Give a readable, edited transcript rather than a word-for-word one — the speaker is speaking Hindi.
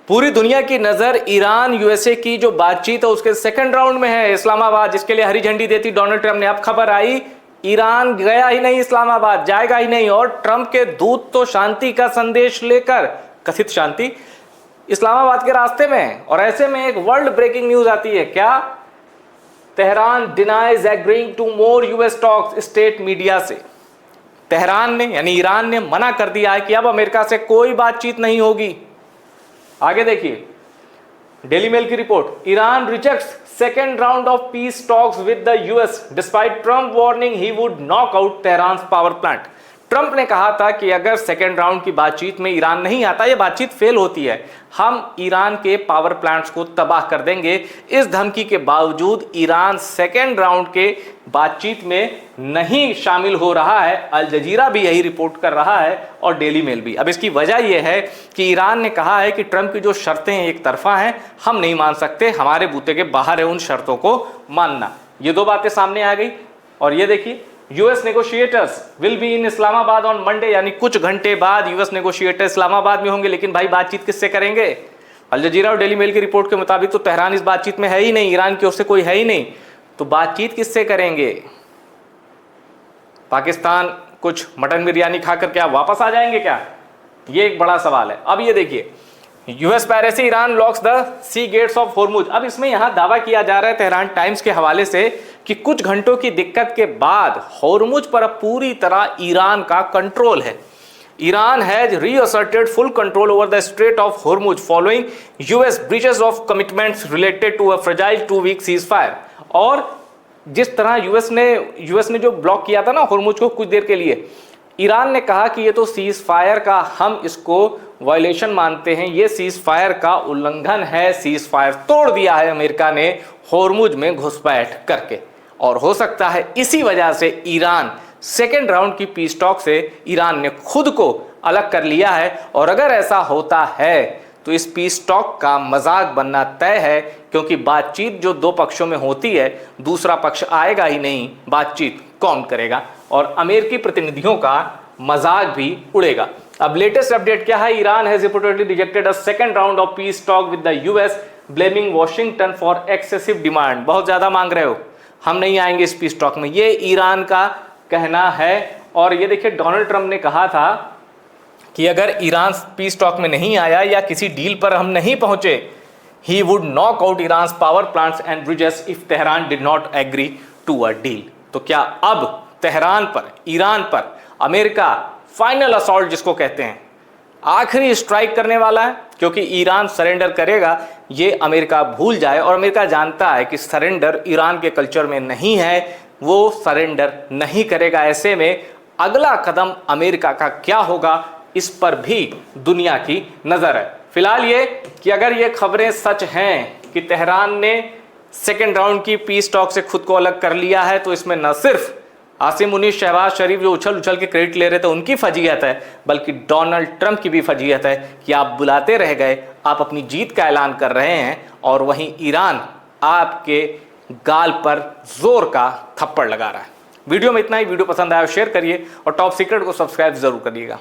पूरी दुनिया की नजर ईरान यूएसए की जो बातचीत है उसके सेकंड राउंड में है इस्लामाबाद, जिसके लिए हरी झंडी देती डोनाल्ड ट्रंप ने। अब खबर आई ईरान गया ही नहीं इस्लामाबाद, जाएगा ही नहीं। और ट्रंप के दूत तो शांति का संदेश लेकर, कथित शांति, इस्लामाबाद के रास्ते में है। और ऐसे में एक वर्ल्ड ब्रेकिंग न्यूज आती है। क्या? Tehran denies agreeing to more US talks, state media से तेहरान ने यानी ईरान ने मना कर दिया है कि अब अमेरिका से कोई बातचीत नहीं होगी। आगे देखिए डेली मेल की report, Iran rejects second round of peace talks with the US despite Trump warning he would knock out Tehran power plant. Trump ने कहा था कि अगर सेकेंड राउंड की बातचीत में ईरान नहीं आता, यह बातचीत फेल होती है, हम ईरान के पावर प्लांट्स को तबाह कर देंगे। इस धमकी के बावजूद ईरान सेकेंड राउंड के बातचीत में नहीं शामिल हो रहा है। अल जजीरा भी यही रिपोर्ट कर रहा है और डेली मेल भी। अब इसकी वजह यह है कि ईरान ने कहा है कि ट्रंप की जो शर्तें एक तरफा हैं, हम नहीं मान सकते, हमारे बूते के बाहर है उन शर्तों को मानना। ये दो बातें सामने आ गई। और ये देखिए US negotiators will be in Islamabad on Monday, यानी कुछ घंटे बाद यूएस नेगोशिएटर इस्लामाबाद में होंगे। लेकिन भाई बातचीत किससे करेंगे? अल जजीरा और डेली मेल की रिपोर्ट के मुताबिक तो तेहरान इस बातचीत में है ही नहीं, ईरान की ओर से कोई है ही नहीं, तो बातचीत किससे करेंगे? पाकिस्तान कुछ मटन बिरयानी खाकर क्या वापस आ जाएंगे क्या? ये एक बड़ा सवाल है। अब ये देखिए US piracy, Iran locks the sea gates of Hormuz. अब इसमें यहां दावा किया जा रहा है तेहरान टाइम्स के हवाले से कि कुछ घंटों की दिक्कत के बाद होर्मुज पर अब पूरी तरह ईरान का कंट्रोल है। Iran has reasserted full control over the strait of Hormuz following US breaches of commitments related to a fragile 2 week ceasefire. और जिस तरह यूएस ने जो ब्लॉक किया था ना होर्मुज को कुछ देर के लिए, ईरान ने कहा कि ये तो सीज फायर का, हम इसको वायलेशन मानते हैं, ये सीज फायर का उल्लंघन है, सीज फायर तोड़ दिया है अमेरिका ने होर्मुज में घुसपैठ करके। और हो सकता है इसी वजह से ईरान सेकेंड राउंड की पीस टॉक से ईरान ने खुद को अलग कर लिया है। और अगर ऐसा होता है तो इस पीस टॉक का मजाक बनना तय है, क्योंकि बातचीत जो दो पक्षों में होती है, दूसरा पक्ष आएगा ही नहीं, बातचीत कौन करेगा? और अमेरिकी प्रतिनिधियों का मजाक भी उड़ेगा। अब लेटेस्ट अपडेट क्या है? Iran has reportedly rejected a second round of peace talk with the US blaming Washington for excessive demand. बहुत ज्यादा मांग रहे हो, हम नहीं आएंगे इस पीस टॉक में, ये ईरान का कहना है। और ये देखिए डोनाल्ड ट्रंप ने कहा था कि अगर ईरान पीस टॉक में नहीं आया या किसी डील पर हम नहीं पहुंचे, he would knock out Iran power plants and bridges if Tehran did not agree to a deal. तो क्या अब तेहरान पर, ईरान पर अमेरिका फाइनल असॉल्ट जिसको कहते हैं, आखिरी स्ट्राइक करने वाला है? क्योंकि ईरान सरेंडर करेगा ये अमेरिका भूल जाए, और अमेरिका जानता है कि सरेंडर ईरान के कल्चर में नहीं है, वो सरेंडर नहीं करेगा। ऐसे में अगला कदम अमेरिका का क्या होगा, इस पर भी दुनिया की नजर है। फिलहाल ये कि अगर ये खबरें सच हैं कि तेहरान ने सेकेंड राउंड की पीस टॉक से खुद को अलग कर लिया है, तो इसमें न सिर्फ आसिम मुनीर, शहबाज शरीफ जो उछल उछल के क्रेडिट ले रहे थे उनकी फजीहत है, बल्कि डोनाल्ड ट्रंप की भी फजीहत है कि आप बुलाते रह गए, आप अपनी जीत का ऐलान कर रहे हैं और वहीं ईरान आपके गाल पर जोर का थप्पड़ लगा रहा है। वीडियो में इतना ही। वीडियो पसंद आया शेयर करिए और टॉप सीक्रेट को सब्सक्राइब जरूर करिएगा।